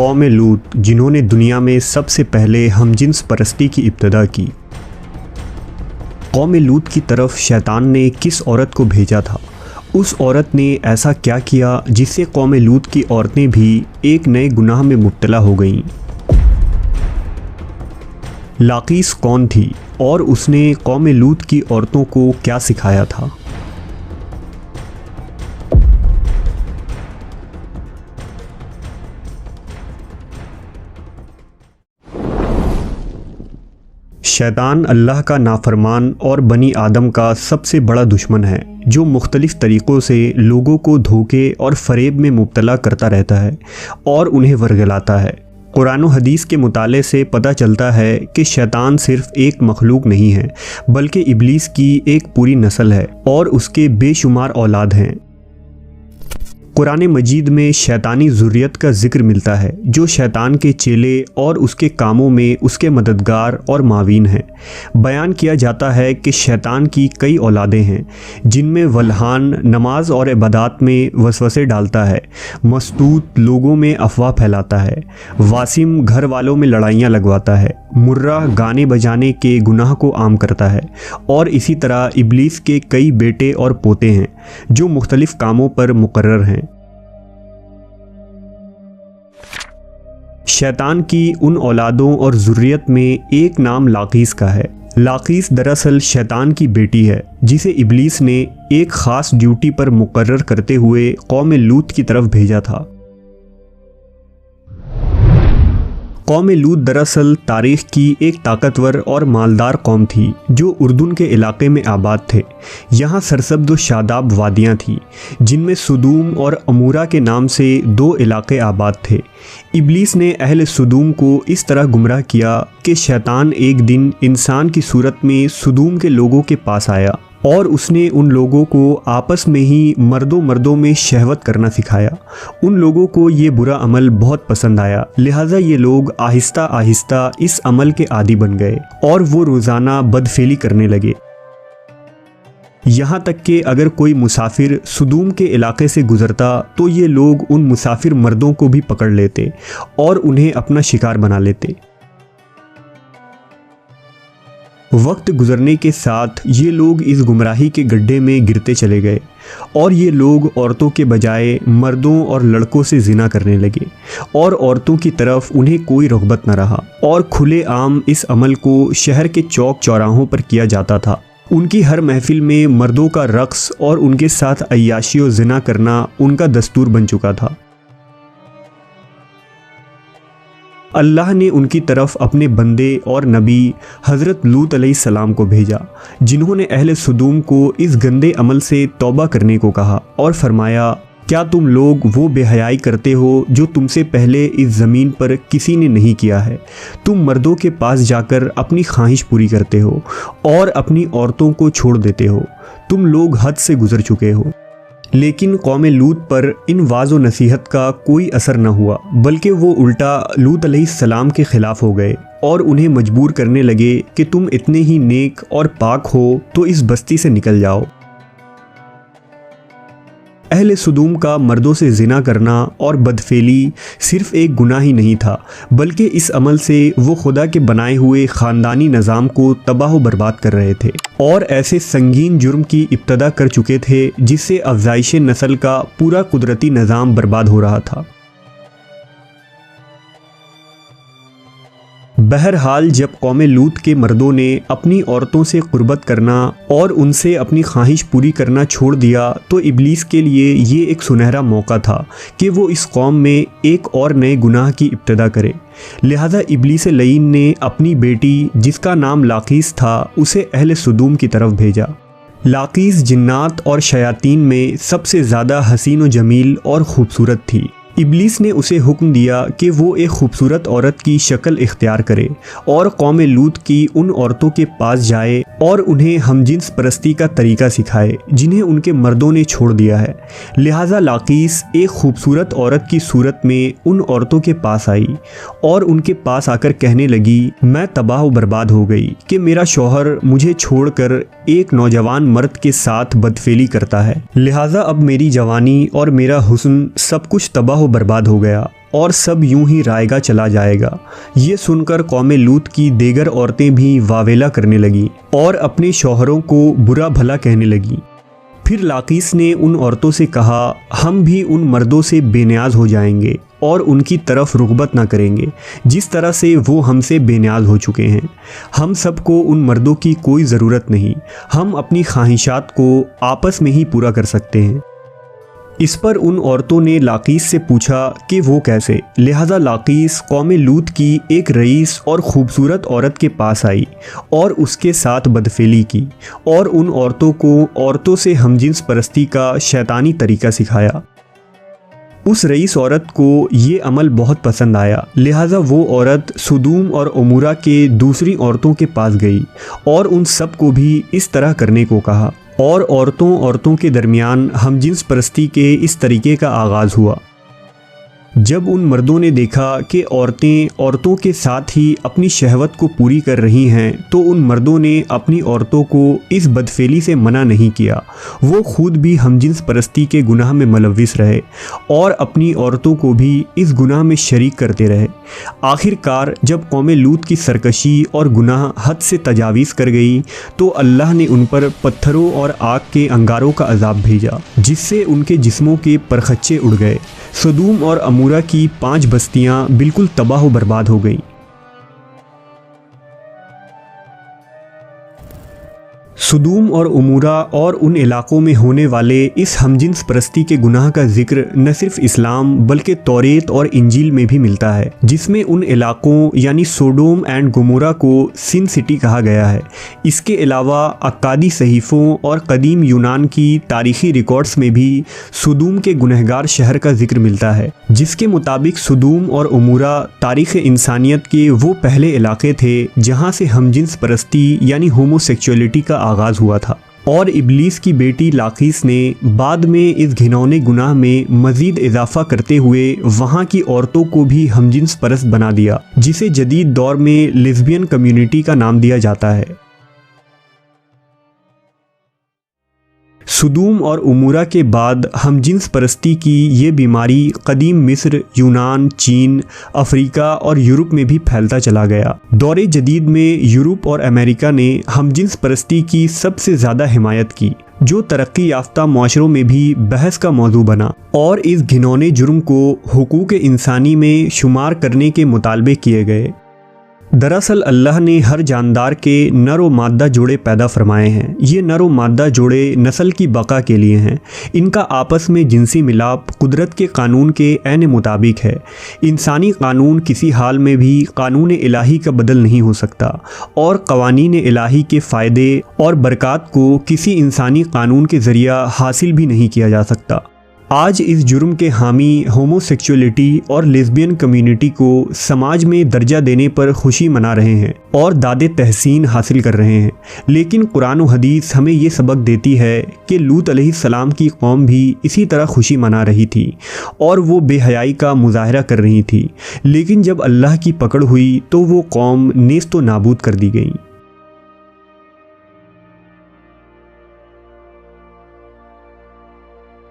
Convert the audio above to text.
कौम लूत जिन्होंने दुनिया में सबसे पहले हमजिन्स परस्ती की इब्तिदा की। कौम लूत की तरफ शैतान ने किस औरत को भेजा था? उस औरत ने ऐसा क्या किया जिससे कौम लूत की औरतें भी एक नए गुनाह में मुब्तला हो गईं? लाकीस कौन थी और उसने कौम लूत की औरतों को क्या सिखाया था? शैतान अल्लाह का नाफरमान और बनी आदम का सबसे बड़ा दुश्मन है, जो मुख्तलिफ़ तरीक़ों से लोगों को धोखे और फ़रेब में मुब्तला करता रहता है और उन्हें वर्गलाता है। कुरान व हदीस के मुताले से पता चलता है कि शैतान सिर्फ़ एक मखलूक नहीं है, बल्कि इब्लीस की एक पूरी नस्ल है और उसके बेशुमार औलाद हैं। कुरान मजीद में शैतानी ज़ुर्रियत का ज़िक्र मिलता है, जो शैतान के चेले और उसके कामों में उसके मददगार और मावीन हैं। बयान किया जाता है कि शैतान की कई औलादें हैं, जिनमें वल्हान नमाज और इबादत में वसवसे डालता है, मस्तूत लोगों में अफवाह फैलाता है, वासिम घर वालों में लड़ाइयाँ लगवाता है, मुर्रा गाने बजाने के गुनाह को आम करता है, और इसी तरह इब्लीस के कई बेटे और पोते हैं जो मुख्तलिफ़ कामों पर मुकर्रर हैं। शैतान की उन औलादों और ज़ुर्रियत में एक नाम लाकीस का है। लाकीस दरअसल शैतान की बेटी है, जिसे इब्लीस ने एक ख़ास ड्यूटी पर मुकर्रर करते हुए कौम लूत की तरफ भेजा था। कौम लूत दरअसल तारीख़ की एक ताकतवर और मालदार कौम थी, जो उर्दून के इलाके में आबाद थे। यहाँ सरसब्ज़ व शादाब वादियाँ थीं, जिनमें सुदूम और अमूरा के नाम से दो इलाके आबाद थे। इब्लीस ने अहले सुदूम को इस तरह गुमराह किया कि शैतान एक दिन इंसान की सूरत में सुदूम के लोगों के पास आया और उसने उन लोगों को आपस में ही मर्दों में शहवत करना सिखाया। उन लोगों को ये बुरा अमल बहुत पसंद आया, लिहाजा ये लोग आहिस्ता आहिस्ता इस अमल के आदी बन गए और वो रोज़ाना बदफेली करने लगे। यहाँ तक कि अगर कोई मुसाफिर सुदूम के इलाके से गुज़रता तो ये लोग उन मुसाफिर मर्दों को भी पकड़ लेते और उन्हें अपना शिकार बना लेते। वक्त गुजरने के साथ ये लोग इस गुमराही के गड्ढे में गिरते चले गए और ये लोग औरतों के बजाय मर्दों और लड़कों से जिना करने लगे और औरतों की तरफ उन्हें कोई रग़बत न रहा और खुले आम इस अमल को शहर के चौक चौराहों पर किया जाता था। उनकी हर महफिल में मर्दों का रक़्स और उनके साथ अय्याशी और जिना करना उनका दस्तूर बन चुका था। अल्लाह ने उनकी तरफ अपने बंदे और नबी हज़रत लूत अलैहिस्सलाम को भेजा, जिन्होंने अहले सुदूम को इस गंदे अमल से तौबा करने को कहा और फरमाया, क्या तुम लोग वो बेहयाई करते हो जो तुमसे पहले इस ज़मीन पर किसी ने नहीं किया है? तुम मर्दों के पास जाकर अपनी ख्वाहिश पूरी करते हो और अपनी औरतों को छोड़ देते हो। तुम लोग हद से गुज़र चुके हो। लेकिन कौम लूत पर इन वाज़ व नसीहत का कोई असर न हुआ, बल्कि वो उल्टा लूत अलैहिस्सलाम के ख़िलाफ़ हो गए और उन्हें मजबूर करने लगे कि तुम इतने ही नेक और पाक हो तो इस बस्ती से निकल जाओ। अहले सुदूम का मर्दों से जिना करना और बदफेली सिर्फ़ एक गुनाह ही नहीं था, बल्कि इस अमल से वो खुदा के बनाए हुए ख़ानदानी निज़ाम को तबाह व बर्बाद कर रहे थे और ऐसे संगीन जुर्म की इब्तदा कर चुके थे जिससे अफ़ज़ाइश नस्ल का पूरा कुदरती निज़ाम बर्बाद हो रहा था। बहरहाल जब कौम लूत के मर्दों ने अपनी औरतों से क़ुर्बत करना और उनसे अपनी ख्वाहिश पूरी करना छोड़ दिया तो इब्लीस के लिए ये एक सुनहरा मौका था कि वो इस कौम में एक और नए गुनाह की इब्तिदा करे। लिहाजा इब्लीस लईन ने अपनी बेटी, जिसका नाम लाकीस था, उसे अहले सुदूम की तरफ भेजा। लाकीस जिन्नात और शयातीन में सबसे ज़्यादा हसीन व जमील और ख़ूबसूरत थी। इब्लीस ने उसे हुक्म दिया कि वो एक खूबसूरत औरत की शक्ल इख्तियार करे और कौम लूत की उन औरतों के पास जाए और उन्हें हमजिन्स परस्ती का तरीका सिखाए जिन्हें उनके मर्दों ने छोड़ दिया है। लिहाजा लाकीस एक खूबसूरत औरत की सूरत में उन औरतों के पास आई और उनके पास आकर कहने लगी, मैं तबाह व बर्बाद हो गई कि मेरा शौहर मुझे छोड़कर एक नौजवान मर्द के साथ बदफेली करता है। लिहाजा अब मेरी जवानी और मेरा हुस्न सब कुछ तबाह व बर्बाद हो गया और सब यूं ही रायगा चला जाएगा। ये सुनकर कौमे लूत की देगर औरतें भी वावेला करने लगीं और अपने शौहरों को बुरा भला कहने लगीं। फिर लाकीस ने उन औरतों से कहा, हम भी उन मर्दों से बेनियाज हो जाएंगे और उनकी तरफ रुग़बत ना करेंगे जिस तरह से वो हमसे बेनियाज हो चुके हैं। हम सबको उन मर्दों की कोई ज़रूरत नहीं, हम अपनी ख्वाहिशात को आपस में ही पूरा कर सकते हैं। इस पर उन औरतों ने लाकीस से पूछा कि वो कैसे। लिहाजा लाकीस कौमे लूत की एक रईस और ख़ूबसूरत औरत के पास आई और उसके साथ बदफेली की और उन औरतों को औरतों से हमजिन्स परस्ती का शैतानी तरीका सिखाया। उस रईस औरत को ये अमल बहुत पसंद आया, लिहाजा वो औरत सुदूम और उमूरा के दूसरी औरतों के पास गई और उन सब को भी इस तरह करने को कहा और औरतों के दरमियान हमजिन्स परस्ती के इस तरीके का आगाज़ हुआ। जब उन मर्दों ने देखा कि औरतें औरतों के साथ ही अपनी शहवत को पूरी कर रही हैं, तो उन मर्दों ने अपनी औरतों को इस बदफेली से मना नहीं किया। वो खुद भी हमजिन्स परस्ती के गुनाह में मुलव्विस रहे और अपनी औरतों को भी इस गुनाह में शरीक करते रहे। आखिरकार जब कौमे लूत की सरकशी और गुनाह हद से तजावीज़ कर गई तो अल्लाह ने उन पर पत्थरों और आग के अंगारों का अजाब भेजा, जिससे उनके जिस्मों के परखच्चे उड़ गए। सदूम और अमूरा की 5 बस्तियां बिल्कुल तबाह व बर्बाद हो गईं। सुदूम और उमूरा और उन इलाक़ों में होने वाले इस हमजिन्स परस्ती के गुनाह का जिक्र न सिर्फ इस्लाम बल्कि तौरेत और इंजील में भी मिलता है, जिसमें उन इलाक़ों यानी सोडोम एंड गोमोरा को सिन सिटी कहा गया है। इसके अलावा अक्कादी सहीफ़ों और कदीम यूनान की तारीख़ी रिकॉर्ड्स में भी सुदूम के गुनहगार शहर का जिक्र मिलता है, जिसके मुताबिक सुदूम और उमूरा तारीख़ इंसानियत के वो पहले इलाक़े थे जहाँ से हमजिन्स परस्ती यानी होमोसेक्सुअलिटी का आगाज़ हुआ था। और इब्लीस की बेटी लाकीस ने बाद में इस घिनौने गुनाह में मज़ीद इजाफ़ा करते हुए वहाँ की औरतों को भी हमजिन्स परस्त बना दिया, जिसे जदीद दौर में लेस्बियन कम्युनिटी का नाम दिया जाता है। सुदूम और उमूरा के बाद हमजिन्स परस्ती की ये बीमारी कदीम मिस्र, यूनान, चीन, अफ्रीका और यूरोप में भी फैलता चला गया। दौरे जदीद में यूरोप और अमेरिका ने हमजिन्स परस्ती की सबसे ज़्यादा हिमायत की, जो तरक्की याफ्ता माशरों में भी बहस का मौजू बना और इस घिनौने जुर्म को हुकूक इंसानी में शुमार करने के मुतालबे किए गए। दरअसल अल्लाह ने हर जानदार के नर व मादा जोड़े पैदा फरमाए हैं। ये नर व मादा जोड़े नस्ल की बका के लिए हैं। इनका आपस में जिनसी मिलाप कुदरत के कानून के ऐन मुताबिक है। इंसानी कानून किसी हाल में भी कानून इलाही का बदल नहीं हो सकता और कवानीन इलाही के फ़ायदे और बरक़ात को किसी इंसानी कानून के ज़रिया हासिल भी नहीं किया जा सकता। आज इस जुर्म के हामी होमोसेक्सुअलिटी और लेस्बियन कम्युनिटी को समाज में दर्जा देने पर खुशी मना रहे हैं और दादे तहसीन हासिल कर रहे हैं, लेकिन कुरान व हदीस हमें ये सबक देती है कि लूत अलैहिस्सलाम की कौम भी इसी तरह खुशी मना रही थी और वो बेहयाई का मुजाहरा कर रही थी, लेकिन जब अल्लाह की पकड़ हुई तो वो कौम नेस्त व नाबूद कर दी गई।